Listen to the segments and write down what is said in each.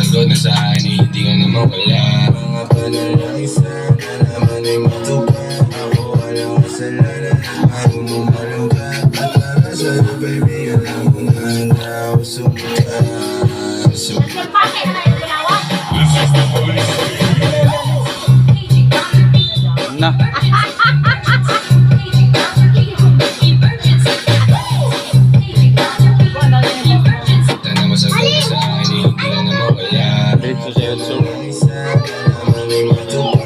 sagot na sa akin ay hindi ka na mawala. Mga panalangin sana naman ay matupad. Ako walang kasalanan at marunong maluga. At para sa'yo baby, alam mo na handa ako sumuka. Na. Sana masagot na sa akin ay hindi ka na mawala. Diretso sa YouTube.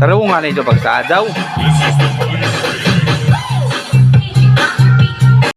Taro nga na ito pagsaadaw.